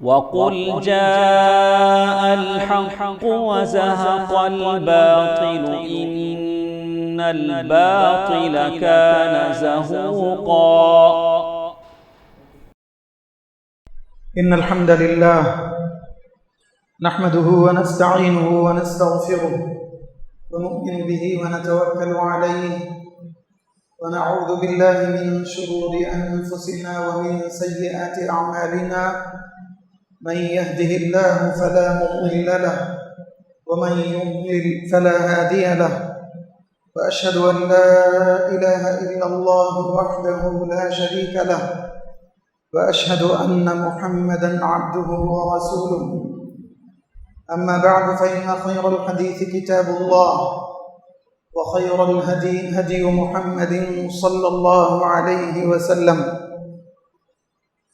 وقل جاء الحق وزهق الباطل إن الباطل كان زهوقا. إن الحمد لله نحمده ونستعينه ونستغفره ونؤمن به ونتوكل عليه ونعوذ بالله من شرور أنفسنا ومن سيئات أعمالنا. من يهده الله فلا مضل له ومن يضلل فلا هادي له. وأشهد أن لا إله إلا الله وحده لا شريك له وأشهد أن محمدا عبده ورسوله. أما بعد فإن خير الحديث كتاب الله وخير الهدي هدي محمد صلى الله عليه وسلم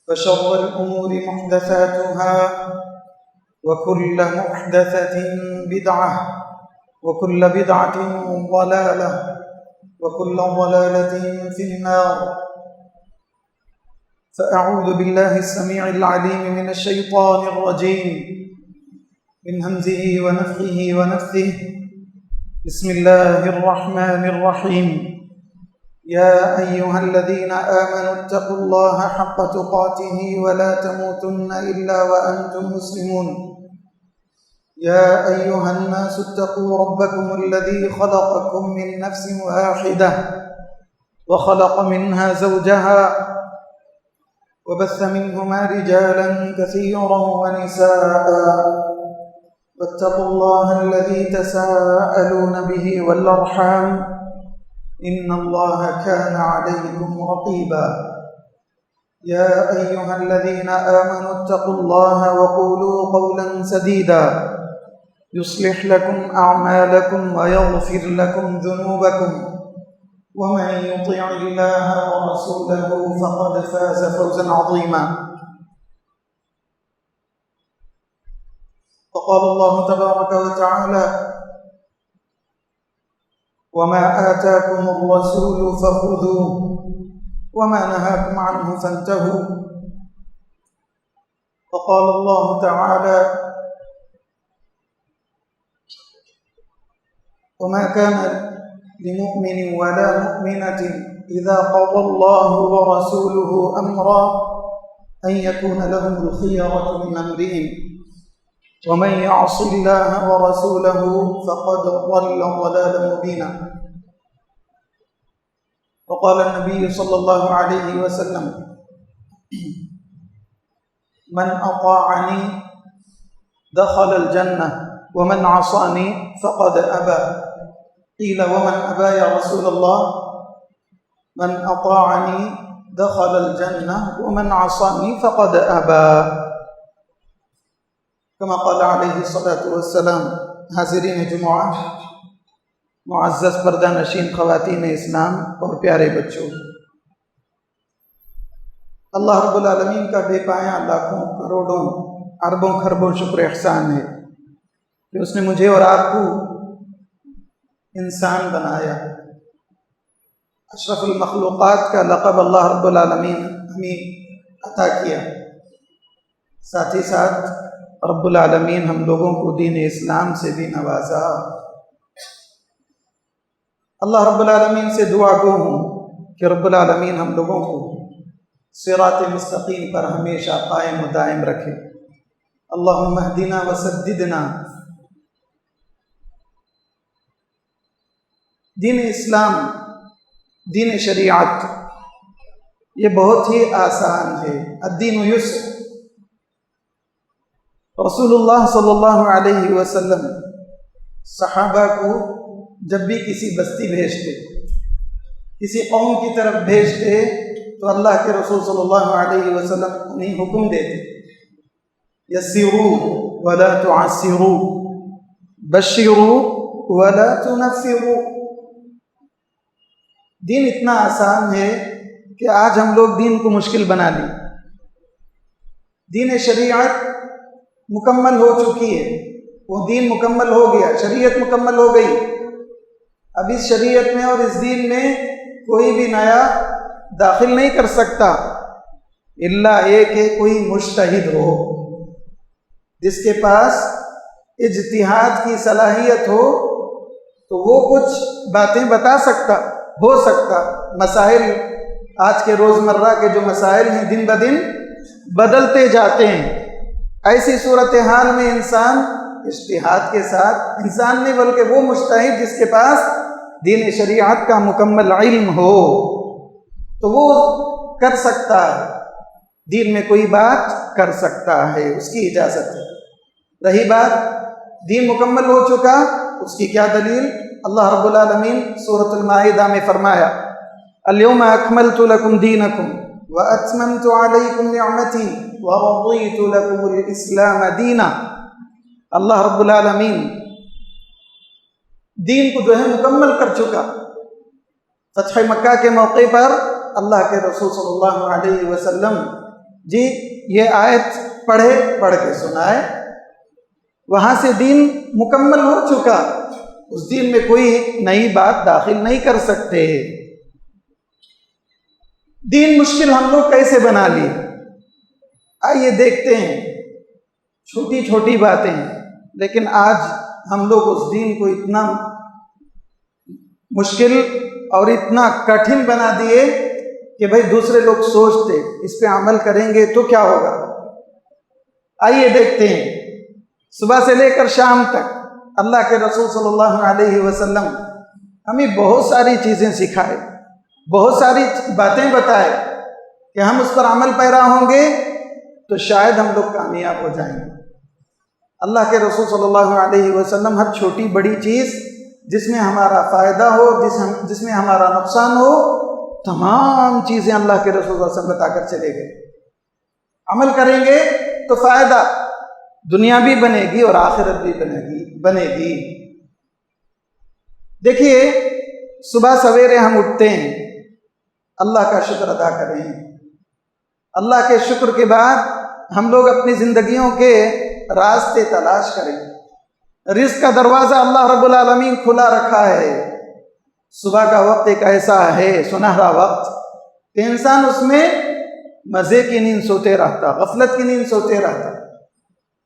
وشر الأمور محدثاتها وكل محدثة بدعة وكل بدعة ضلالة وكل ضلالة في النار. فأعوذ بالله السميع العليم من الشيطان الرجيم من همزه ونفخه ونفثه. بسم الله الرحمن الرحيم. يا أيها الذين آمنوا اتقوا الله حق تقاته ولا تموتن إلا وأنتم مسلمون. يا أيها الناس اتقوا ربكم الذي خلقكم من نفس واحدة وخلق منها زوجها وبث منهما رجالا كثيرا ونساء. واتقوا الله الذي تساءلون به والأرحام إن الله كان عليكم رقيبا. يا أيها الذين آمنوا اتقوا الله وقولوا قولا سديدا يصلح لكم أعمالكم ويغفر لكم ذنوبكم ومن يطع الله ورسوله فقد فاز فوزا عظيما. وقال الله تبارك وتعالى وما آتاكم الرسول فخذوه وما نهاكم عنه فانتهوا. وقال الله تعالى وما كان لمؤمن ولا مؤمنة إذا قضى الله ورسوله أمرا أن يكون لهم الخيرة من أمرهم ومن يعص الله ورسوله فقد ضل ضلالا مبينا. وقال النبي صلى الله عليه وسلم من أطاعني دخل الجنة ومن عصاني فقد أبى. قيل ومن أبى يا رسول الله؟ من أطاعني دخل الجنة ومن عصاني فقد أبى. كما قال علیہ الصلاۃ والسلام. حاضرین جمعہ، معزز پردہ نشین خواتین اسلام اور پیارے بچوں، اللہ رب العالمین کا بے پایاں لاکھوں کروڑوں اربوں خربوں شکر احسان ہے کہ اس نے مجھے اور آپ کو انسان بنایا. اشرف المخلوقات کا لقب اللہ رب العالمین ہمیں عطا کیا. ساتھ ہی ساتھ رب العالمین ہم لوگوں کو دین اسلام سے بھی نوازا. اللہ رب العالمین سے دعا گو ہوں کہ رب العالمین ہم لوگوں کو صراط مستقیم پر ہمیشہ قائم و دائم رکھے. اللہم اہدنا وسددنا. دین اسلام، دین شریعت، یہ بہت ہی آسان ہے. الدین یسر. رسول اللہ صلی اللہ علیہ وسلم صحابہ کو جب بھی کسی بستی بھیجتے، کسی قوم کی طرف بھیجتے، تو اللہ کے رسول صلی اللہ علیہ وسلم انہیں حکم دیتے یسروا ولا تعسروا بشروا ولا تنفروا. دین اتنا آسان ہے کہ آج ہم لوگ دین کو مشکل بنا لی. دین شریعت مکمل ہو چکی ہے، وہ دین مکمل ہو گیا، شریعت مکمل ہو گئی. اب اس شریعت میں اور اس دین میں کوئی بھی نیا داخل نہیں کر سکتا الا یہ کہ کوئی مجتہد ہو. جس کے پاس اجتہاد کی صلاحیت ہو تو وہ کچھ باتیں بتا سکتا، ہو سکتا مسائل، آج کے روزمرہ کے جو مسائل ہیں دن بدن بدلتے جاتے ہیں، ایسی صورتحال میں انسان اجتہاد کے ساتھ، انسان نہیں بلکہ وہ مجتہد جس کے پاس دین شریعت کا مکمل علم ہو تو وہ کر سکتا ہے، دین میں کوئی بات کر سکتا ہے، اس کی اجازت ہے۔ رہی بات دین مکمل ہو چکا، اس کی کیا دلیل؟ اللہ رب العالمین سورۃ المائدہ میں فرمایا الیوم اکملت لکم دینکم واتممت علیکم نعمتی ورضیت لکم الاسلام دینا۔ اللہ رب العالمین دین کو جو ہے مکمل کر چکا۔ فتح مکہ کے موقع پر اللہ کے رسول صلی اللہ علیہ وسلم جی یہ آیت پڑھ کے سنائے، وہاں سے دین مکمل ہو چکا، اس دین میں کوئی نئی بات داخل نہیں کر سکتے۔ دین مشکل ہم لوگ کیسے بنا لیے؟ آئیے دیکھتے ہیں، چھوٹی چھوٹی باتیں ہیں، لیکن آج ہم لوگ اس دین کو اتنا مشکل اور اتنا کٹھن بنا دیے کہ بھئی دوسرے لوگ سوچتے اس پہ عمل کریں گے تو کیا ہوگا۔ آئیے دیکھتے ہیں، صبح سے لے کر شام تک اللہ کے رسول صلی اللہ علیہ وسلم ہمیں بہت ساری چیزیں سکھائے، بہت ساری باتیں بتائے کہ ہم اس پر عمل پیرا ہوں گے تو شاید ہم لوگ کامیاب ہو جائیں گے۔ اللہ کے رسول صلی اللہ علیہ وسلم ہر چھوٹی بڑی چیز جس میں ہمارا فائدہ ہو، جس میں ہمارا نقصان ہو، تمام چیزیں اللہ کے رسول صلی اللہ علیہ وسلم بتا کر چلے گئے۔ عمل کریں گے تو فائدہ دنیا بھی بنے گی اور آخرت بھی بنے گی۔ دیکھیے صبح سویرے ہم اٹھتے ہیں، اللہ کا شکر ادا کریں، اللہ کے شکر کے بعد ہم لوگ اپنی زندگیوں کے راستے تلاش کریں۔ رزق کا دروازہ اللہ رب العالمین کھلا رکھا ہے۔ صبح کا وقت ایک ایسا ہے سنہرا وقت کہ انسان اس میں مزے کی نیند سوتے رہتا، غفلت کی نیند سوتے رہتا،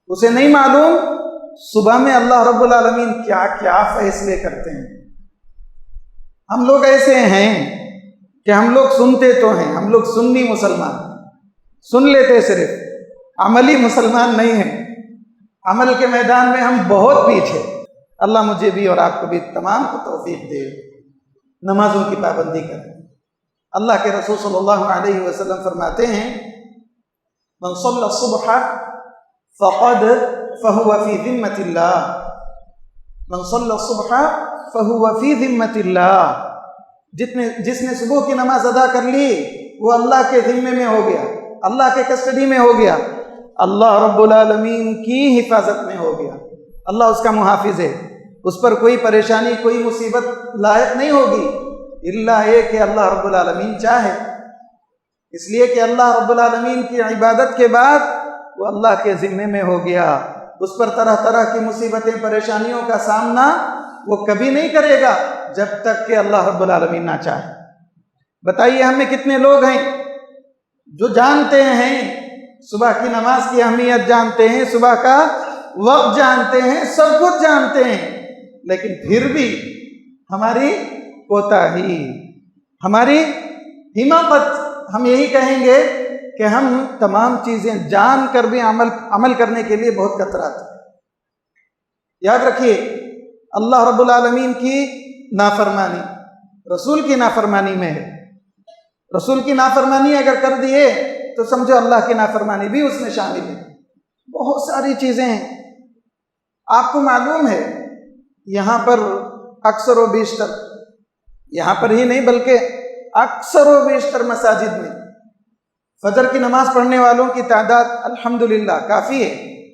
اسے نہیں معلوم صبح میں اللہ رب العالمین کیا کیا فیصلے کرتے ہیں۔ ہم لوگ ایسے ہیں کہ ہم لوگ سنتے تو ہیں، ہم لوگ سنی مسلمان، سن لیتے صرف، عملی مسلمان نہیں ہیں۔ عمل کے میدان میں ہم بہت پیچھے۔ اللہ مجھے بھی اور آپ کو بھی تمام کو توفیق دے، نمازوں کی پابندی کریں۔ اللہ کے رسول صلی اللہ علیہ وسلم فرماتے ہیں من صلی الصبح فهو فی ذمۃ اللہ، من صلی الصبح فهو فی ذمۃ اللہ، جس نے صبح کی نماز ادا کر لی وہ اللہ کے ذمے میں ہو گیا، اللہ کے کسٹڈی میں ہو گیا، اللہ رب العالمین کی حفاظت میں ہو گیا، اللہ اس کا محافظ ہے، اس پر کوئی پریشانی کوئی مصیبت لاحق نہیں ہوگی الا یہ کہ اللہ رب العالمین چاہے۔ اس لیے کہ اللہ رب العالمین کی عبادت کے بعد وہ اللہ کے ذمے میں ہو گیا، اس پر طرح طرح کی مصیبتیں پریشانیوں کا سامنا وہ کبھی نہیں کرے گا جب تک کہ اللہ رب العالمین نہ چاہے۔ بتائیے ہم میں کتنے لوگ ہیں جو جانتے ہیں صبح کی نماز کی اہمیت، جانتے ہیں صبح کا وقت، جانتے ہیں سب کچھ جانتے ہیں، لیکن پھر بھی ہماری کوتاہی، ہماری حماقت، ہم یہی کہیں گے کہ ہم تمام چیزیں جان کر بھی عمل کرنے کے لیے بہت کتراتے ہیں۔ یاد رکھیے اللہ رب العالمین کی نافرمانی رسول کی نافرمانی میں ہے۔ رسول کی نافرمانی اگر کر دیے تو سمجھو اللہ کی نافرمانی بھی اس میں شامل ہے۔ بہت ساری چیزیں ہیں، آپ کو معلوم ہے یہاں پر اکثر و بیشتر، یہاں پر ہی نہیں بلکہ اکثر و بیشتر مساجد میں فجر کی نماز پڑھنے والوں کی تعداد الحمدللہ کافی ہے،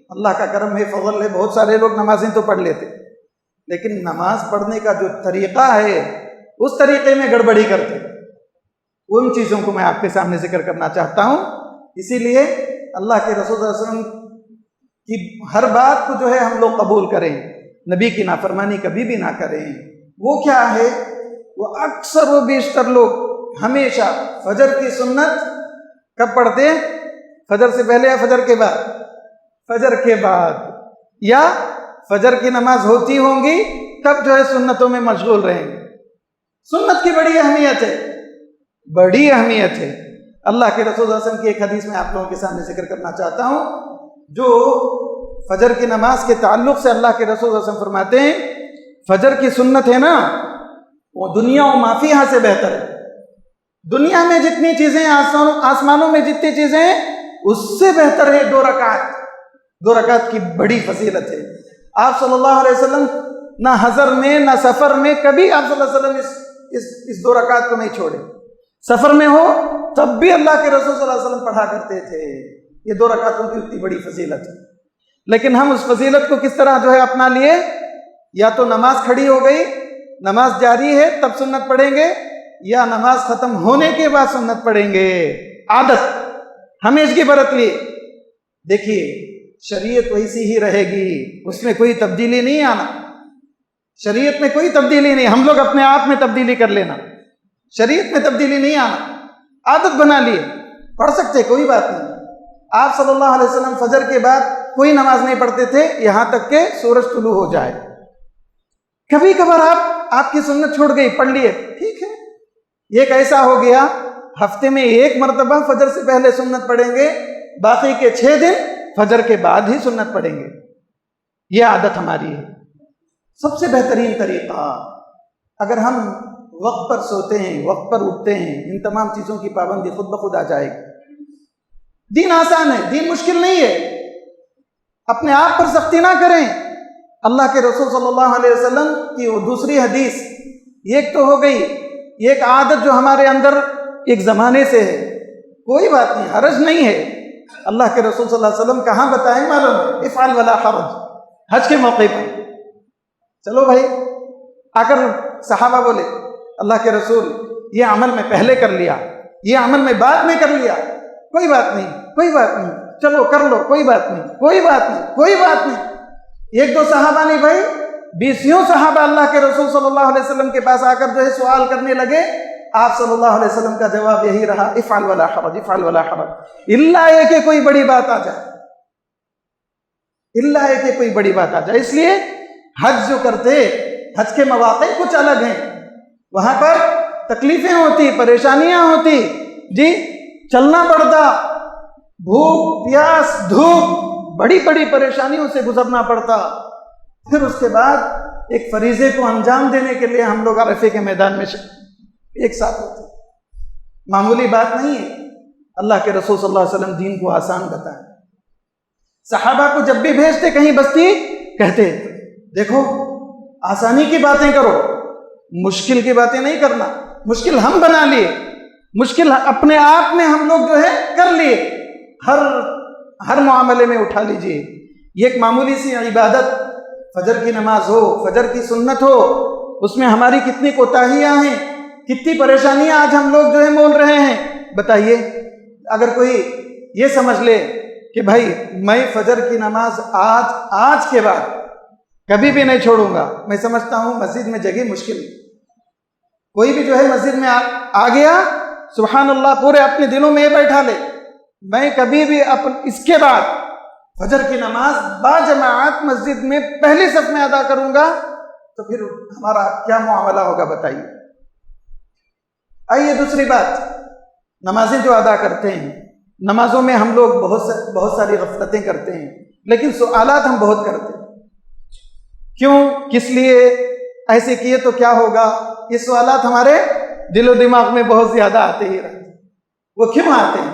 اللہ کا کرم ہے، فضل ہے، بہت سارے لوگ نمازیں تو پڑھ لیتے، لیکن نماز پڑھنے کا جو طریقہ ہے اس طریقے میں گڑبڑی کرتے۔ ان چیزوں کو میں آپ کے سامنے ذکر کرنا چاہتا ہوں، اسی لیے اللہ کے رسول صلی اللہ علیہ وسلم کی ہر بات کو جو ہے ہم لوگ قبول کریں، نبی کی نافرمانی کبھی بھی نہ کریں۔ وہ کیا ہے؟ وہ اکثر و بیشتر لوگ ہمیشہ فجر کی سنت کب پڑھتے ہیں؟ فجر سے پہلے یا فجر کے بعد؟ فجر کے بعد یا فجر کی نماز ہوتی ہوں گی تب جو ہے سنتوں میں مشغول رہیں گے. سنت کی بڑی اہمیت ہے، بڑی اہمیت ہے. اللہ کے رسول صلی اللہ علیہ وسلم کی ایک حدیث میں آپ لوگوں کے سامنے ذکر کرنا چاہتا ہوں، جو فجر کی نماز کے تعلق سے اللہ کے رسول صلی اللہ علیہ وسلم فرماتے ہیں فجر کی سنت ہے نا وہ دنیا و ما فیہا سے بہتر ہے. دنیا میں جتنی چیزیں آسمانوں میں جتنی چیزیں ہیں اس سے بہتر ہے 2 رکعت. 2 رکعت کی بڑی فضیلت ہے. آپ صلی اللہ علیہ وسلم نہ حضر میں نہ سفر میں کبھی آپ صلی اللہ علیہ وسلم اس 2 رکعت کو نہیں چھوڑے. سفر میں ہو تب بھی اللہ کے رسول صلی اللہ علیہ وسلم پڑھا کرتے تھے. یہ 2 رکعتوں کی اتنی بڑی فضیلت ہے. لیکن ہم اس فضیلت کو کس طرح جو ہے اپنا لیے؟ یا تو نماز کھڑی ہو گئی، نماز جاری ہے تب سنت پڑھیں گے، یا نماز ختم ہونے کے بعد سنت پڑھیں گے. عادت ہمیشہ برت لی. دیکھیے شریعت ویسی ہی رہے گی، اس میں کوئی تبدیلی نہیں آنا. شریعت میں کوئی تبدیلی نہیں، ہم لوگ اپنے آپ میں تبدیلی کر لینا. شریعت میں تبدیلی نہیں آنا. عادت بنا لیے پڑھ سکتے کوئی بات نہیں. آپ صلی اللہ علیہ وسلم فجر کے بعد کوئی نماز نہیں پڑھتے تھے یہاں تک کہ سورج طلوع ہو جائے. کبھی کبھار آپ کی سنت چھوڑ گئی، پڑھ لیے، ٹھیک ہے. ایک ایسا ہو گیا ہفتے میں 1 مرتبہ فجر سے پہلے سنت پڑھیں گے، باقی کے 6 دن فجر کے بعد ہی سنت پڑھیں گے. یہ عادت ہماری ہے. سب سے بہترین طریقہ اگر ہم وقت پر سوتے ہیں، وقت پر اٹھتے ہیں، ان تمام چیزوں کی پابندی خود بخود آ جائے گی. دین آسان ہے، دین مشکل نہیں ہے. اپنے آپ پر سختی نہ کریں. اللہ کے رسول صلی اللہ علیہ وسلم کی وہ دوسری حدیث، ایک تو ہو گئی ایک عادت جو ہمارے اندر ایک زمانے سے ہے، کوئی بات نہیں، حرج نہیں ہے. اللہ کے رسول صلی اللہ علیہ وسلم کہاں بتائیں معلوم ہے؟ افعل ولا حرج. حج کے موقع پر چلو بھائی آ کر صحابہ بولے اللہ کے رسول یہ عمل میں پہلے کر لیا، یہ عمل میں بعد میں کر لیا. کوئی بات نہیں، کوئی بات نہیں، چلو کر لو، کوئی بات نہیں، کوئی بات نہیں، کوئی بات نہیں. 1-2 صحابہ نہیں بھائی، 20 صحابہ اللہ کے رسول صلی اللہ علیہ وسلم کے پاس آ کر جو ہے سوال کرنے لگے. آپ صلی اللہ علیہ وسلم کا جواب یہی رہا، افعل ولا حرج، افعل ولا حرج. الا ہے کہ کوئی بڑی بات آ جائے، الا ہے کہ کوئی بڑی بات آ جائے. اس لیے حج جو کرتے، حج کے مواقع کچھ الگ ہیں. وہاں پر تکلیفیں ہوتی، پریشانیاں ہوتی، جی چلنا پڑتا، بھوک پیاس دھوپ بڑی بڑی پریشانیوں سے گزرنا پڑتا. پھر اس کے بعد ایک فریضے کو انجام دینے کے لیے ہم لوگ عرفے کے میدان میں ایک ساتھ ہوتے. معمولی بات نہیں ہے. اللہ کے رسول صلی اللہ علیہ وسلم دین کو آسان بتائے. صحابہ کو جب بھی بھیجتے کہیں بستی کہتے دیکھو آسانی کی باتیں کرو، مشکل کی باتیں نہیں کرنا. مشکل ہم بنا لیے، مشکل اپنے آپ میں ہم لوگ جو ہے کر لیے. ہر معاملے میں اٹھا لیجئے. یہ ایک معمولی سی عبادت، فجر کی نماز ہو، فجر کی سنت ہو، اس میں ہماری کتنی کوتاہیاں ہیں، کتنی پریشانیاں آج ہم لوگ جو ہے مول رہے ہیں. بتائیے اگر کوئی یہ سمجھ لے کہ بھائی میں فجر کی نماز آج کے بعد کبھی بھی نہیں چھوڑوں گا، میں سمجھتا ہوں مسجد میں جگہ مشکل. کوئی بھی جو ہے مسجد میں آ گیا، سبحان اللہ پورے اپنے دلوں میں یہ بیٹھا لے میں کبھی بھی اس کے بعد فجر کی نماز باجماعت مسجد میں پہلی صف میں ادا کروں گا، تو پھر ہمارا کیا معاملہ ہوگا بتائیے. آئیے دوسری بات، نمازیں جو ادا کرتے ہیں، نمازوں میں ہم لوگ بہت ساری غفلتیں کرتے ہیں، لیکن سوالات ہم بہت کرتے ہیں. کیوں، کس لیے، ایسے کیے تو کیا ہوگا؟ یہ سوالات ہمارے دل و دماغ میں بہت زیادہ آتے ہی رہتے ہیں. وہ کیوں آتے ہیں؟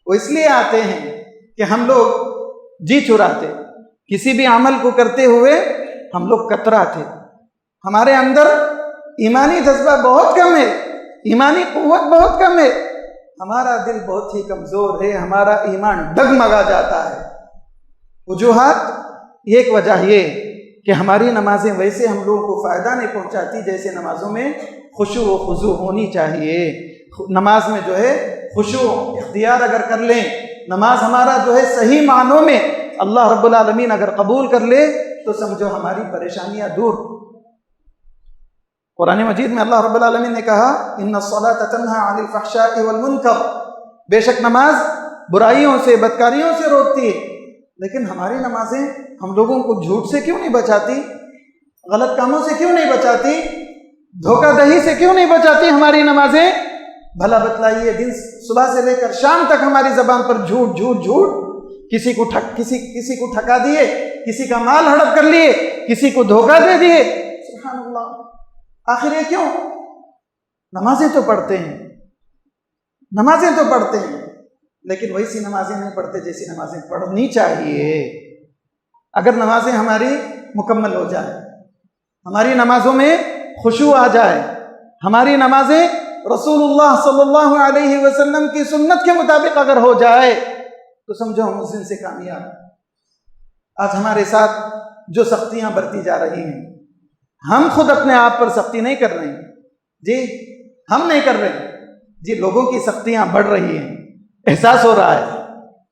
وہ اس لیے آتے ہیں کہ ہم لوگ جی چراتے، کسی بھی عمل کو کرتے ہوئے ہم لوگ کتراتے. ہمارے اندر ایمانی جذبہ بہت کم ہے، ایمانی قوت بہت کم ہے، ہمارا دل بہت ہی کمزور ہے، ہمارا ایمان ڈگمگا جاتا ہے. وجوہات، ایک وجہ یہ کہ ہماری نمازیں ویسے ہم لوگوں کو فائدہ نہیں پہنچاتی جیسے نمازوں میں خشوع و خضوع ہونی چاہیے. نماز میں جو ہے خشوع اختیار اگر کر لیں، نماز ہمارا جو ہے صحیح معنوں میں اللہ رب العالمین اگر قبول کر لے تو سمجھو ہماری پریشانیاں دور. قرآن مجید میں اللہ رب العالمین نے کہا ان الصلاۃ تنہی عن الفحشاء والمنکر، بے شک نماز برائیوں سے بدکاریوں سے روکتی ہے. لیکن ہماری نمازیں ہم لوگوں کو جھوٹ سے کیوں نہیں بچاتی؟ غلط کاموں سے کیوں نہیں بچاتی؟ دھوکہ دہی سے کیوں نہیں بچاتی ہماری نمازیں؟ بھلا بتلائیے، دن صبح سے لے کر شام تک ہماری زبان پر جھوٹ جھوٹ جھوٹ، کسی کو ٹھکا دیے، کسی کا مال ہڑپ کر لیے، کسی کو دھوکہ دے دیے. سبحان اللہ. آخر یہ کیوں؟ نمازیں تو پڑھتے ہیں، نمازیں تو پڑھتے ہیں، لیکن ویسی نمازیں نہیں پڑھتے جیسی نمازیں پڑھنی چاہیے. اگر نمازیں ہماری مکمل ہو جائیں، ہماری نمازوں میں خشوع آ جائے، ہماری نمازیں رسول اللہ صلی اللہ علیہ وسلم کی سنت کے مطابق اگر ہو جائے تو سمجھو ہم اس دن سے کامیاب. آج ہمارے ساتھ جو سختیاں برتی جا رہی ہیں، ہم خود اپنے آپ پر سختی نہیں کر رہے ہیں جی، ہم نہیں کر رہے ہیں جی، لوگوں کی سختیاں بڑھ رہی ہیں. احساس ہو رہا ہے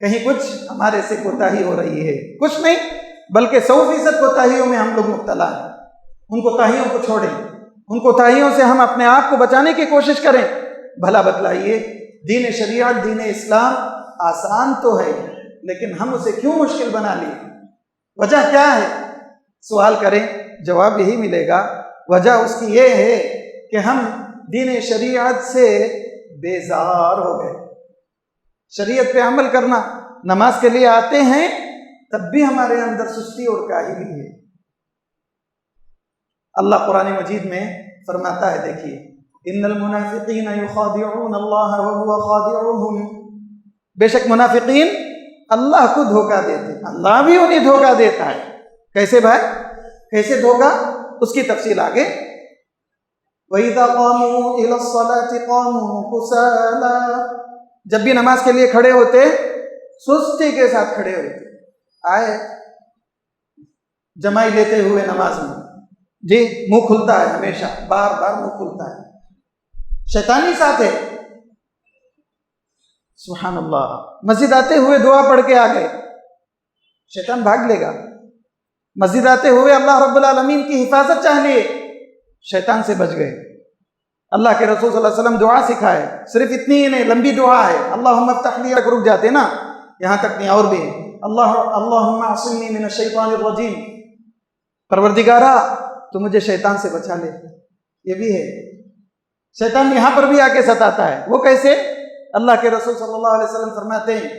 کہیں کچھ ہمارے سے کوتاہی ہو رہی ہے. کچھ نہیں بلکہ 100% کوتاہیوں میں ہم لوگ مبتلا ہیں. ان کوتاہیوں کو چھوڑیں، ان کوتاہیوں سے ہم اپنے آپ کو بچانے کی کوشش کریں. بھلا بتلائیے، دین شریعت، دین اسلام آسان تو ہے، لیکن ہم اسے کیوں مشکل بنا لیے؟ وجہ کیا ہے؟ سوال کریں، جواب یہی ملے گا. وجہ اس کی یہ ہے کہ ہم دین شریعت سے بیزار ہو گئے. شریعت پہ عمل کرنا، نماز کے لیے آتے ہیں تب بھی ہمارے اندر سستی اور کاہلی ہے. اللہ قرآن مجید میں فرماتا ہے، دیکھیے، ان المنافقین یخادعون اللہ وهو خادعهم. بے شک منافقین اللہ کو دھوکہ دیتے، اللہ بھی انہیں دھوکہ دیتا ہے. کیسے بھائی؟ کیسے دھوکہ؟ اس کی تفصیل آگے. وَإِذَا قَامُوا إِلَى الصَّلَاةِ قَامُوا كُسَالَىٰ. جب بھی نماز کے لیے کھڑے ہوتے سستی کے ساتھ کھڑے ہوتے. آئے جمائی لیتے ہوئے نماز میں جی، منہ کھلتا ہے، ہمیشہ بار بار منہ کھلتا ہے. شیطانی ساتھ ہے. سبحان اللہ. مسجد آتے ہوئے دعا پڑھ کے آ گئے، شیطان بھاگ لے گا. مسجد آتے ہوئے اللہ رب العالمین کی حفاظت چاہ لیے، شیطان سے بچ گئے. اللہ کے رسول صلی اللہ علیہ وسلم دعا سکھائے، صرف اتنی ہی نہیں، لمبی دعا ہے. اللہم افتح لی، رک جاتے نا، یہاں تک نہیں، اور بھی ہے. اللہم اعصمنی من الشیطان الرجیم. پروردگارا تو مجھے شیطان سے بچا لے. یہ بھی ہے. شیطان یہاں پر بھی آ کے ستاتا ہے. وہ کیسے؟ اللہ کے رسول صلی اللہ علیہ وسلم فرماتے ہیں،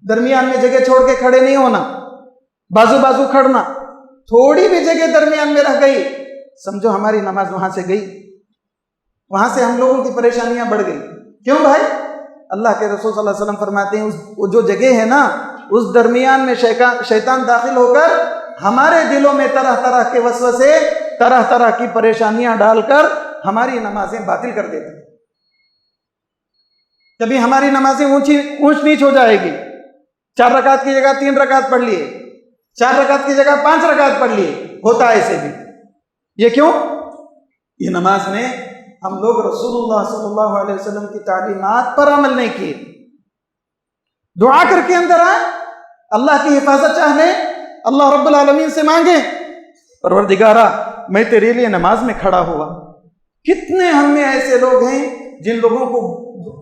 درمیان میں جگہ چھوڑ کے کھڑے نہیں ہونا، بازو بازو کھڑنا. تھوڑی بھی جگہ درمیان میں رہ گئی سمجھو ہماری نماز وہاں سے گئی، وہاں سے ہم لوگوں کی پریشانیاں بڑھ گئی. کیوں بھائی؟ اللہ کے رسول صلی اللہ علیہ وسلم فرماتے ہیں وہ جو جگہ ہے نا، اس درمیان میں شیطان داخل ہو کر ہمارے دلوں میں طرح طرح کے وسوسے، طرح طرح کی پریشانیاں ڈال کر ہماری نمازیں باطل کر دیتے. کبھی ہماری نمازیں اونچ نیچ ہو جائے گی. 4 رکعت کی جگہ 3 رکعت پڑھ لیے، 4 رکعت کی جگہ 5 رکعت پڑھ لیے. ہوتا ہے ایسے بھی. یہ کیوں؟ یہ نماز میں ہم لوگ رسول اللہ صلی اللہ علیہ وسلم کی تعلیمات پر عمل نہیں کیے. دعا کر کے اندر آئے، اللہ کی حفاظت چاہ لیں، اللہ رب العالمین سے مانگیں، پروردگارا میں تیرے لیے نماز میں کھڑا ہوا. کتنے ہم میں ایسے لوگ ہیں جن لوگوں کو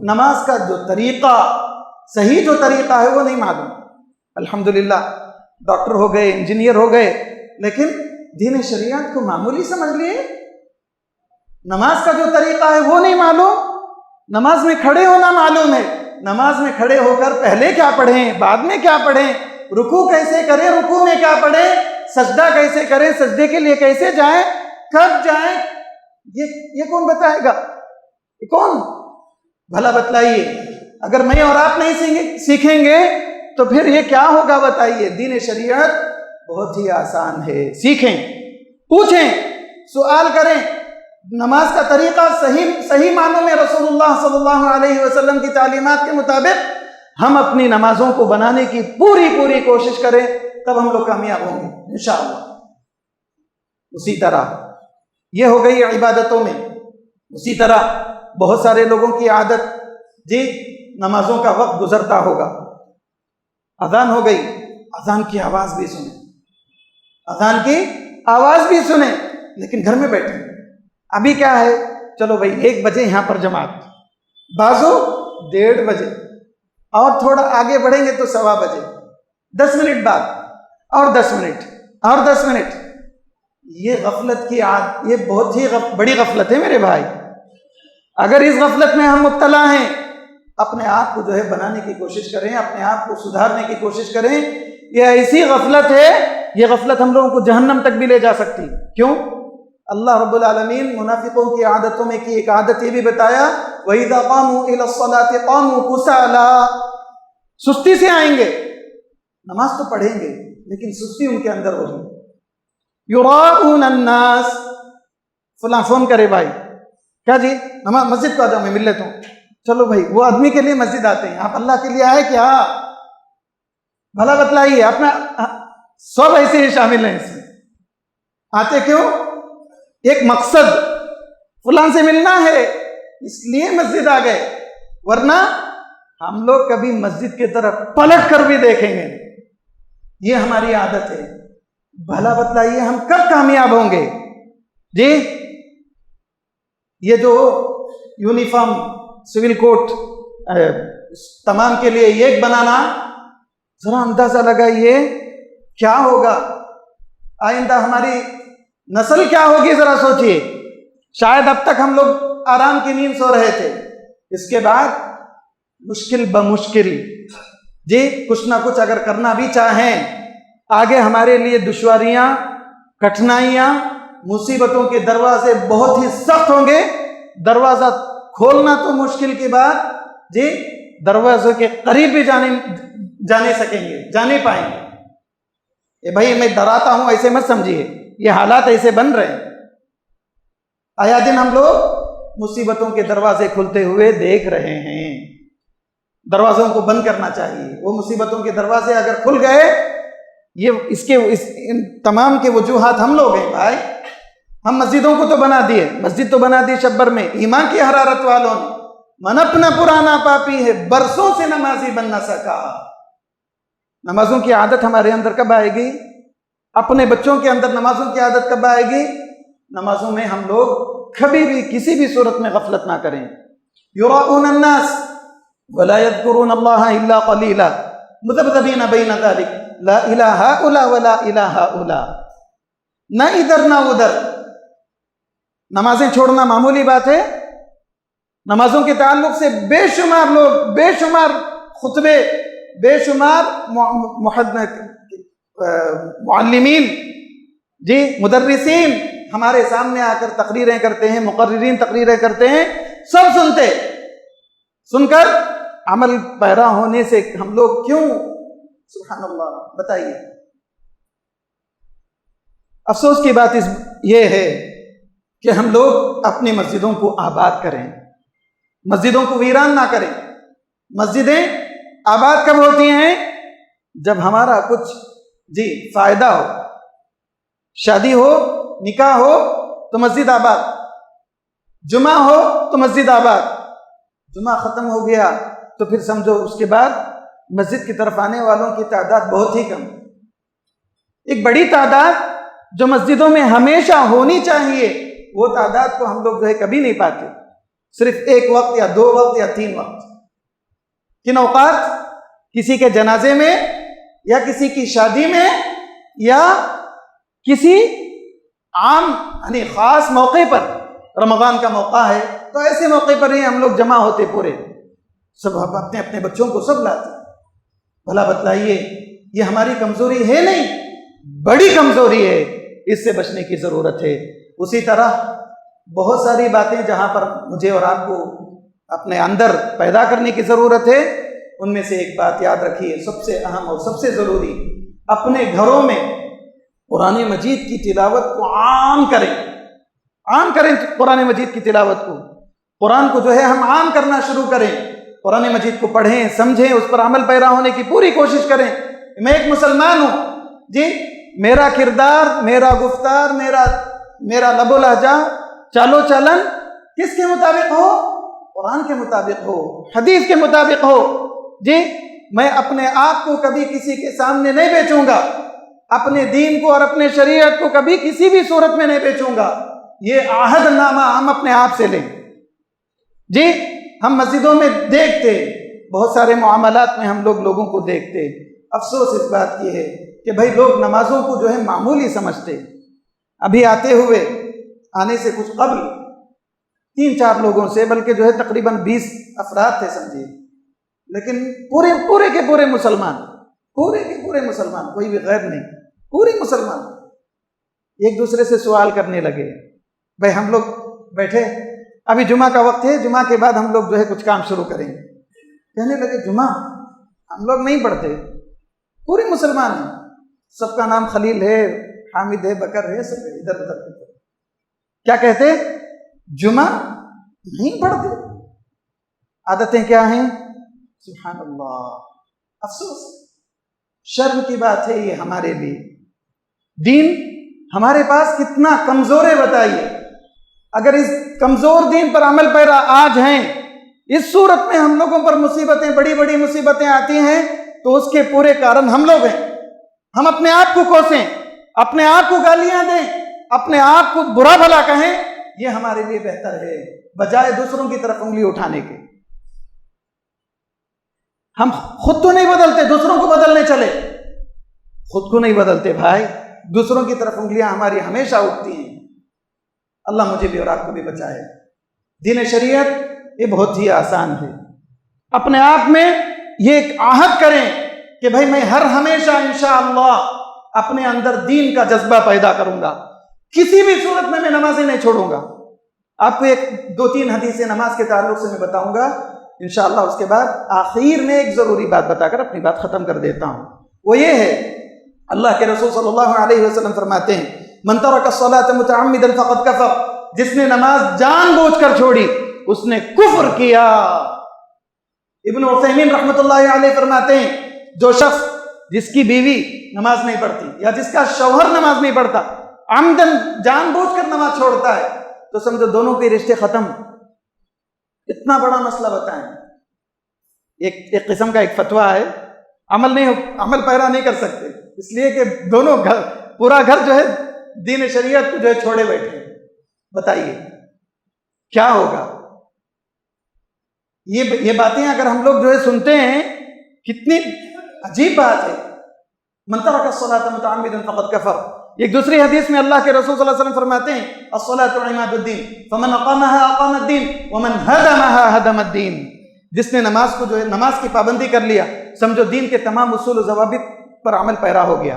نماز کا جو طریقہ، صحیح جو طریقہ ہے وہ نہیں معلوم. الحمدللہ ڈاکٹر ہو گئے، انجینئر ہو گئے، لیکن دین شریعت کو معمولی سمجھ لیے. نماز کا جو طریقہ ہے وہ نہیں معلوم. نماز میں کھڑے ہونا معلوم ہے، نماز میں کھڑے ہو کر پہلے کیا پڑھیں، بعد میں کیا پڑھیں، رکوع کیسے کریں، رکوع میں کیا پڑھیں، سجدہ کیسے کریں، سجدے کے لیے کیسے جائیں، کب جائیں، یہ کون بتائے گا؟ یہ کون؟ بھلا بتلائیے. اگر میں اور آپ نہیں سیکھیں گے تو پھر یہ کیا ہوگا بتائیے. دین شریعت بہت ہی آسان ہے. سیکھیں، پوچھیں، سوال کریں. نماز کا طریقہ صحیح معنوں میں رسول اللہ صلی اللہ علیہ وسلم کی تعلیمات کے مطابق ہم اپنی نمازوں کو بنانے کی پوری کوشش کریں، تب ہم لوگ کامیاب ہوں گے انشاءاللہ. اسی طرح یہ ہو گئی عبادتوں میں. اسی طرح بہت سارے لوگوں کی عادت جی، نمازوں کا وقت گزرتا ہوگا، اذان ہو گئی، اذان کی آواز بھی سنیں، اذان کی آواز بھی سنیں، لیکن گھر میں بیٹھیں. ابھی کیا ہے، چلو بھائی 1 بجے یہاں پر جماعت، بازو 1:30 بجے، اور تھوڑا آگے بڑھیں گے تو 1:15 بجے، 10 منٹ بعد اور 10 منٹ اور 10 منٹ. یہ غفلت کی عادت، یہ بہت ہی بڑی غفلت ہے میرے بھائی. اگر اس غفلت میں ہم مبتلا ہیں، اپنے آپ کو جو ہے بنانے کی کوشش کریں، اپنے آپ کو سدھارنے کی کوشش کریں. یہ ایسی غفلت ہے، یہ غفلت ہم لوگوں کو جہنم تک بھی لے جا سکتی. کیوں؟ اللہ رب العالمین منافقوں کی عادتوں میں کی ایک عادت یہ بھی بتایا، وَإِذَا قَامُوا إِلَى الصَّلَاةِ قَامُوا كُسَالَىٰ. سستی سے آئیں گے، نماز تو پڑھیں گے لیکن سستی ان کے اندر ہوگی. يُرَاءُونَ النَّاسِ. فلاں فون کرے بھائی، کیا جی نماز مسجد کو آ جاؤ، میں مل لیتا ہوں. چلو بھائی، وہ آدمی کے لیے مسجد آتے ہیں، آپ اللہ کے لیے آئے کیا؟ بھلا بتلائیے. اپنا سب ایسے ہی شامل ہیں اس میں. آتے کیوں؟ ایک مقصد، فلاں سے ملنا ہے، اس لیے مسجد آ گئے. ورنہ ہم لوگ کبھی مسجد کی طرف پلٹ کر بھی دیکھیں گے. یہ ہماری عادت ہے. بھلا بتلائیے ہم کب کامیاب ہوں گے؟ جی یہ جو یونیفارم سول کوڈ تمام کے لیے ایک بنانا، ذرا اندازہ لگائیے کیا ہوگا. آئندہ ہماری نسل کیا ہوگی ذرا سوچئے. شاید اب تک ہم لوگ آرام کی نیند سو رہے تھے، اس کے بعد مشکل بمشکل جی کچھ نہ کچھ اگر کرنا بھی چاہیں، آگے ہمارے لیے دشواریاں، کٹھنائیاں، مصیبتوں کے دروازے بہت ہی سخت ہوں گے. دروازہ کھولنا تو مشکل کی بات، جی دروازے کے قریب بھی جانے سکیں گے، جانے پائیں گے. یہ بھائی میں ڈراتا ہوں ایسے مت سمجھیے، یہ حالات ایسے بن رہے ہیں. آیا دن ہم لوگ مصیبتوں کے دروازے کھلتے ہوئے دیکھ رہے ہیں. دروازوں کو بند کرنا چاہیے. وہ مصیبتوں کے دروازے اگر کھل گئے، ان تمام کے وجوہات ہم لوگ ہیں بھائی. ہم مسجدوں کو تو بنا دیے، مسجد تو بنا دی شبر میں ایمان کی حرارت والوں نے. من اپنا پرانا پاپی ہے، برسوں سے نمازی بن نہ سکا. نمازوں کی عادت ہمارے اندر کب آئے گی؟ اپنے بچوں کے اندر نمازوں کی عادت کب آئے گی؟ نمازوں میں ہم لوگ کبھی بھی کسی بھی صورت میں غفلت نہ کریں. یراؤون الناس ولا یذکرون اللہ الا قلیلا مذبذبین بین ذلک لا الہ ہؤلاء ولا الہ ہؤلاء. نہ ادھر نہ ادھر. نمازیں چھوڑنا معمولی بات ہے. نمازوں کے تعلق سے بے شمار لوگ، بے شمار خطبے، بے شمار معلمین، جی مدرسین ہمارے سامنے آ کر تقریریں کرتے ہیں، مقررین تقریریں کرتے ہیں، سب سنتے. سن کر عمل پیرا ہونے سے ہم لوگ کیوں؟ سبحان اللہ. بتائیے. افسوس کی بات یہ ہے کہ ہم لوگ اپنی مسجدوں کو آباد کریں، مسجدوں کو ویران نہ کریں. مسجدیں آباد کب ہوتی ہیں؟ جب ہمارا کچھ جی فائدہ ہو، شادی ہو، نکاح ہو تو مسجد آباد، جمعہ ہو تو مسجد آباد. جمعہ ختم ہو گیا تو پھر سمجھو اس کے بعد مسجد کی طرف آنے والوں کی تعداد بہت ہی کم. ایک بڑی تعداد جو مسجدوں میں ہمیشہ ہونی چاہیے، وہ تعداد کو ہم لوگ جو ہے کبھی نہیں پاتے. صرف ایک وقت یا 2 وقت یا 3 وقت. کن اوقات؟ کسی کے جنازے میں یا کسی کی شادی میں یا کسی عام یعنی خاص موقع پر. رمضان کا موقع ہے تو ایسے موقع پر ہی ہم لوگ جمع ہوتے، پورے سب اپنے اپنے بچوں کو سب لاتے. بھلا بتلائیے یہ ہماری کمزوری ہے؟ نہیں، بڑی کمزوری ہے. اس سے بچنے کی ضرورت ہے. اسی طرح بہت ساری باتیں جہاں پر مجھے اور آپ کو اپنے اندر پیدا کرنے کی ضرورت ہے. ان میں سے ایک بات یاد رکھیے، سب سے اہم اور سب سے ضروری، اپنے گھروں میں قرآن مجید کی تلاوت کو عام کریں. عام کریں قرآن مجید کی تلاوت کو. قرآن کو جو ہے ہم عام کرنا شروع کریں. قرآن مجید کو پڑھیں، سمجھیں، اس پر عمل پیرا ہونے کی پوری کوشش کریں. میں ایک مسلمان ہوں جی، میرا کردار، میرا گفتار، میرا لب و لہجہ، چالو چلن کس کے مطابق ہو؟ قرآن کے مطابق ہو، حدیث کے مطابق ہو. جی میں اپنے آپ کو کبھی کسی کے سامنے نہیں بیچوں گا، اپنے دین کو اور اپنے شریعت کو کبھی کسی بھی صورت میں نہیں بیچوں گا. یہ عہد نامہ ہم اپنے آپ سے لیں. جی ہم مسجدوں میں دیکھتے، بہت سارے معاملات میں ہم لوگوں کو دیکھتے، افسوس اس بات کی ہے کہ بھائی لوگ نمازوں کو جو ہے معمولی سمجھتے. ابھی آنے سے کچھ قبل 3-4 لوگوں سے، بلکہ جو ہے تقریباً 20 افراد تھے سمجھیے، لیکن پورے کے پورے مسلمان، کوئی بھی غیر نہیں، پورے مسلمان ایک دوسرے سے سوال کرنے لگے. بھائی ہم لوگ بیٹھے، ابھی جمعہ کا وقت ہے، جمعہ کے بعد ہم لوگ جو ہے کچھ کام شروع کریں گے. کہنے لگے جمعہ ہم لوگ نہیں پڑھتے، پورے مسلمان ہیں، سب کا نام خلیل ہے، حامد ہے، بکر ہے، سب ادھر ادھر. کیا کہتے؟ جمعہ نہیں پڑھتے. عادتیں کیا ہیں؟ سبحان اللہ. افسوس، شرم کی بات ہے یہ ہمارے لیے. دین ہمارے پاس کتنا کمزور ہے بتائیے. اگر اس کمزور دین پر عمل پیرا آج ہیں، اس صورت میں ہم لوگوں پر مصیبتیں، بڑی بڑی مصیبتیں آتی ہیں، تو اس کے پورے کارن ہم لوگ ہیں. ہم اپنے آپ کو کوسیں، اپنے آپ کو گالیاں دیں، اپنے آپ کو برا بھلا کہیں، یہ ہمارے لیے بہتر ہے بجائے دوسروں کی طرف انگلی اٹھانے کے. ہم خود تو نہیں بدلتے، دوسروں کو بدلنے چلے. خود کو نہیں بدلتے بھائی، دوسروں کی طرف انگلیاں ہماری ہمیشہ اٹھتی ہیں. اللہ مجھے بھی اور آپ کو بھی بچائے. دین شریعت یہ بہت ہی آسان ہے. اپنے آپ میں یہ ایک عہد کریں کہ بھائی میں ہمیشہ انشاءاللہ اپنے اندر دین کا جذبہ پیدا کروں گا، کسی بھی صورت میں نمازیں نہیں چھوڑوں گا. آپ کو 2-3 حدیثیں نماز کے تعلق سے میں بتاؤں گا انشاءاللہ. اس کے بعد آخر میں ایک ضروری بات بتا کر اپنی بات ختم کر دیتا ہوں. وہ یہ ہے، اللہ کے رسول صلی اللہ علیہ وسلم فرماتے ہیں من ترک الصلاۃ متعمدا فقد کفر. جس نے نماز جان بوجھ کر چھوڑی اس نے کفر کیا. ابن عثیمین رحمۃ اللہ علیہ فرماتے ہیں جو شخص جس کی بیوی نماز نہیں پڑھتی یا جس کا شوہر نماز نہیں پڑھتا، عمدن جان بوجھ کر نماز چھوڑتا ہے، تو سمجھو دونوں کے رشتے ختم. اتنا بڑا مسئلہ بتائیں. ایک قسم کا ایک فتویٰ ہے، عمل پیرا نہیں کر سکتے، اس لیے کہ دونوں پورا گھر جو ہے دین شریعت کو جو ہے چھوڑے بیٹھے. بتائیے کیا ہوگا؟ یہ باتیں اگر ہم لوگ جو ہے سنتے ہیں، کتنی عجیب بات ہے. من ترک الصلاۃ متعمدا فقد کفر. ایک دوسری حدیث میں اللہ کے رسول صلی اللہ علیہ وسلم فرماتے ہیں الصلاۃ عماد الدین فمن اقامها اقام الدین ومن هدمها هدم الدین. جس نے نماز کو جو ہے نماز کی پابندی کر لیا، سمجھو دین کے تمام اصول و ضوابط پر عمل پیرا ہو گیا.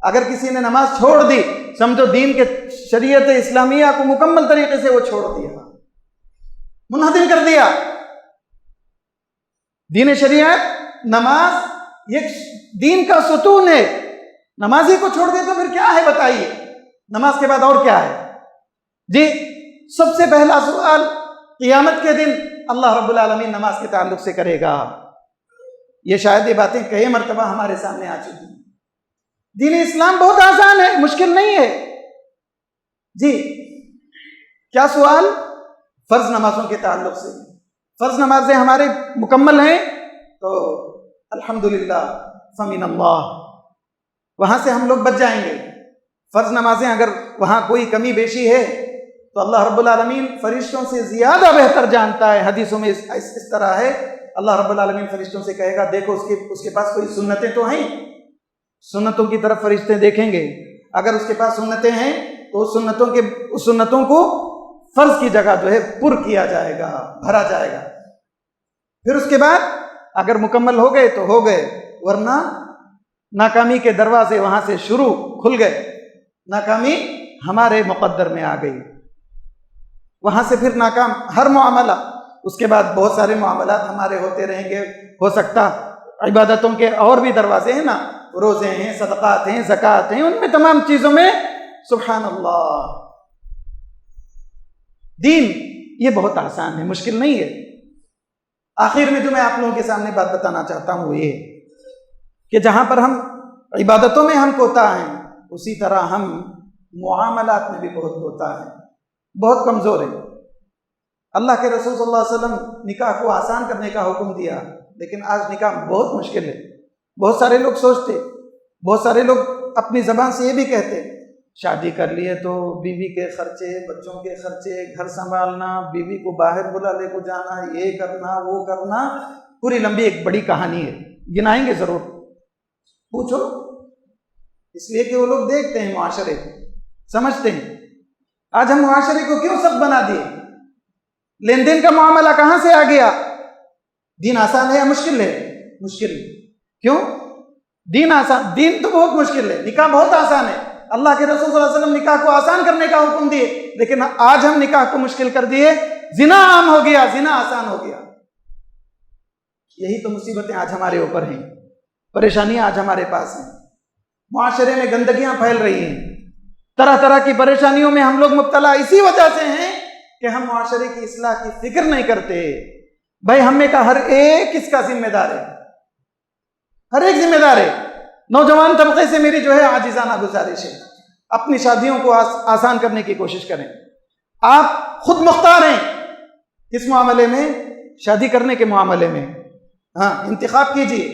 اگر کسی نے نماز چھوڑ دی، سمجھو دین کے شریعت اسلامیہ کو مکمل طریقے سے وہ چھوڑ دیا، منہدم کر دیا. دین شریعت، نماز یہ دین کا ستون ہے. نمازی کو چھوڑ دے تو پھر کیا ہے بتائیے؟ نماز کے بعد اور کیا ہے؟ جی سب سے پہلا سوال قیامت کے دن اللہ رب العالمین نماز کے تعلق سے کرے گا. یہ شاید یہ باتیں کئی مرتبہ ہمارے سامنے آ چکی ہیں. دین اسلام بہت آسان ہے، مشکل نہیں ہے. جی کیا سوال؟ فرض نمازوں کے تعلق سے. فرض نمازیں ہمارے مکمل ہیں تو الحمدللہ فمن اللہ، وہاں سے ہم لوگ بچ جائیں گے. فرض نمازیں اگر وہاں کوئی کمی بیشی ہے تو اللہ رب العالمین فرشتوں سے زیادہ بہتر جانتا ہے. حدیثوں میں اس طرح ہے، اللہ رب العالمین فرشتوں سے کہے گا دیکھو اس کے پاس کوئی سنتیں تو ہیں. سنتوں کی طرف فرشتے دیکھیں گے. اگر اس کے پاس سنتیں ہیں تو اس سنتوں کو فرض کی جگہ جو ہے پر کیا جائے گا، بھرا جائے گا. پھر اس کے بعد اگر مکمل ہو گئے تو ہو گئے، ورنہ ناکامی کے دروازے وہاں سے شروع کھل گئے. ناکامی ہمارے مقدر میں آ گئی، وہاں سے پھر ناکام ہر معاملہ. اس کے بعد بہت سارے معاملات ہمارے ہوتے رہیں گے. ہو سکتا عبادتوں کے اور بھی دروازے ہیں نا، روزے ہیں، صدقات ہیں، زکوٰۃ ہیں، ان میں تمام چیزوں میں سبحان اللہ. دین یہ بہت آسان ہے، مشکل نہیں ہے. آخر میں جو میں آپ لوگوں کے سامنے بات بتانا چاہتا ہوں وہ یہ کہ جہاں پر ہم عبادتوں میں ہم کوتا ہیں، اسی طرح ہم معاملات میں بھی بہت کوتا ہیں، بہت کمزور ہیں. اللہ کے رسول صلی اللہ علیہ وسلم نکاح کو آسان کرنے کا حکم دیا، لیکن آج نکاح بہت مشکل ہے. بہت سارے لوگ سوچتے، بہت سارے لوگ اپنی زبان سے یہ بھی کہتے شادی کر لیے تو بیوی کے خرچے، بچوں کے خرچے، گھر سنبھالنا، بیوی کو باہر بلا لے کو جانا، یہ کرنا وہ کرنا، پوری لمبی ایک بڑی کہانی ہے، گنائیں گے ضرور. پوچھو، اس لیے کہ وہ لوگ دیکھتے ہیں معاشرے کو، سمجھتے ہیں. آج ہم معاشرے کو کیوں سخت بنا دیے؟ لین دین کا معاملہ کہاں سے آ گیا؟ دین آسان ہے یا مشکل ہے؟ مشکل. کیوں؟ دین آسان، دین تو بہت مشکل ہے، نکاح بہت آسان ہے. اللہ کے رسول صلی اللہ علیہ وسلم نکاح کو آسان کرنے کا حکم دیے، لیکن آج ہم نکاح کو مشکل کر دیے. زنا عام ہو گیا، زنا آسان ہو گیا. یہی تو مصیبتیں آج ہمارے اوپر ہیں، پریشانیاں آج ہمارے پاس ہیں. معاشرے میں گندگیاں پھیل رہی ہیں، طرح طرح کی پریشانیوں میں ہم لوگ مبتلا اسی وجہ سے ہیں کہ ہم معاشرے کی اصلاح کی فکر نہیں کرتے. بھائی ہم میں کا ہر ایک اس کا ذمہ دار ہے، ہر ایک ذمہ دار ہے. نوجوان طبقے سے میری جو ہے عاجزانہ گزارش ہے، اپنی شادیوں کو آسان کرنے کی کوشش کریں. آپ خود مختار ہیں کس معاملے میں؟ شادی کرنے کے معاملے میں. ہاں، انتخاب کیجیے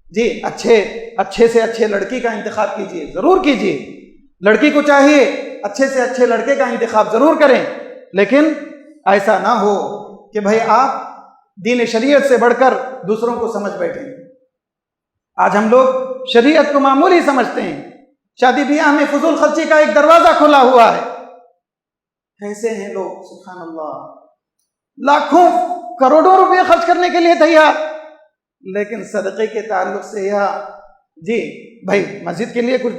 جی، اچھے سے اچھے لڑکی کا انتخاب کیجیے، ضرور کیجیے. لڑکی کو چاہیے اچھے سے اچھے لڑکے کا انتخاب ضرور کریں، لیکن ایسا نہ ہو کہ بھائی آپ دین شریعت سے بڑھ کر دوسروں کو سمجھ بیٹھیں. آج ہم لوگ شریعت کو معمولی سمجھتے ہیں. شادی بیاہ میں فضول خرچی کا ایک دروازہ کھلا ہوا ہے. کیسے ہیں لوگ، سبحان اللہ، لاکھوں کروڑوں روپے خرچ کرنے کے لیے تیار، لیکن صدقے کے تعلق سے یا جی بھائی مسجد کے لیے کچھ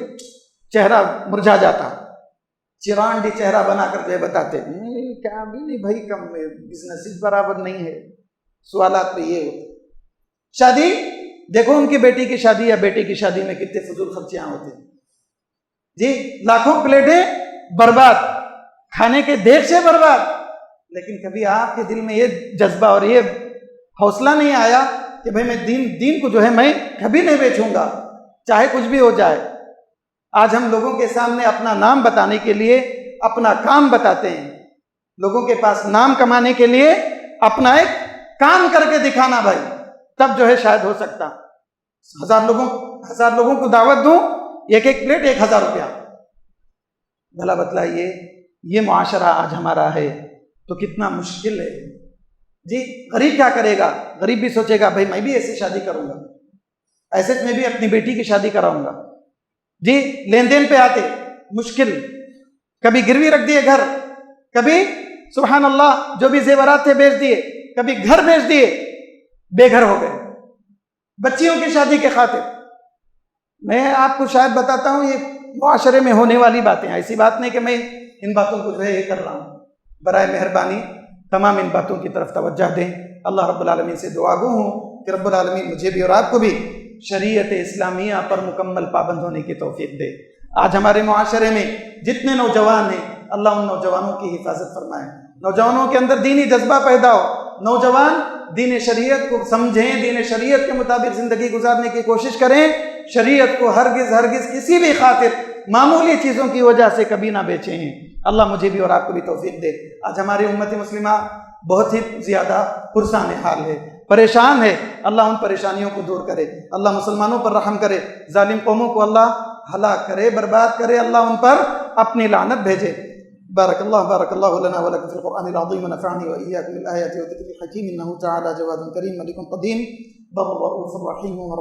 چہرہ مرجھا جاتا، چرانڈی چہرہ بنا کر جو بتاتے کیا بھی نہیں بھائی، کم میں بزنس برابر نہیں ہے. سوالات پہ یہ ہوتے. شادی دیکھو، ان کی بیٹی کی شادی یا بیٹے کی شادی میں کتنے فضول خرچیاں ہوتے ہیں جی. لاکھوں پلیٹیں برباد، کھانے کے دیگ سے برباد. لیکن کبھی آپ کے دل میں یہ جذبہ اور یہ حوصلہ نہیں آیا کہ بھائی میں دین کو جو ہے میں کبھی نہیں بیچوں گا، چاہے کچھ بھی ہو جائے. آج ہم لوگوں کے سامنے اپنا نام بتانے کے لیے اپنا کام بتاتے ہیں. لوگوں کے پاس نام کمانے کے لیے اپنا ایک کام کر کے دکھانا بھائی، تب جو ہے شاید ہو سکتا. 1000 لوگوں کو دعوت دوں، ایک پلیٹ 1000 روپیہ. بھلا بتلائیے، یہ معاشرہ آج ہمارا ہے تو کتنا مشکل ہے جی. غریب کیا کرے گا؟ غریب بھی سوچے گا بھائی میں بھی ایسی شادی کروں گا، ایسے میں بھی اپنی بیٹی کی شادی کراؤں گا جی. لین دین پہ آتے مشکل، کبھی گروی رکھ دیے گھر، کبھی سبحان اللہ جو بھی زیورات تھے بیچ دیے، کبھی گھر بیچ دیے، بے گھر ہو گئے بچیوں کی شادی کے خاطر. میں آپ کو شاید بتاتا ہوں، یہ معاشرے میں ہونے والی باتیں، ایسی بات نہیں کہ میں ان باتوں کو جو ہے یہ کر رہا ہوں. برائے مہربانی تمام ان باتوں کی طرف توجہ دیں. اللہ رب العالمین سے دعا گو ہوں کہ رب العالمین مجھے بھی اور آپ کو بھی شریعت اسلامیہ پر مکمل پابند ہونے کی توفیق دے. آج ہمارے معاشرے میں جتنے نوجوان ہیں، اللہ ان نوجوانوں کی حفاظت فرمائے. نوجوانوں کے اندر دینی جذبہ پیدا ہو، نوجوان دین شریعت کو سمجھیں، دین شریعت کے مطابق زندگی گزارنے کی کوشش کریں. شریعت کو ہرگز کسی بھی خاطر معمولی چیزوں کی وجہ سے کبھی نہ بیچیں ہیں. اللہ مجھے بھی اور آپ کو بھی توفیق دے. آج ہماری امت مسلمہ بہت ہی زیادہ پرسان حال ہے، پریشان ہے. اللہ ان پریشانیوں کو دور کرے، اللہ مسلمانوں پر رحم کرے، ظالم قوموں کو اللہ ہلاک کرے، برباد کرے، اللہ ان پر اپنی لعنت بھیجے. بارک اللہ لنا ولکم فی القرآن العظیم ونفعنی وإیاکم بالآیات والذکر الحکیم انہ تعالی جواد کریم ملک قدیم بر رؤوف رحیم.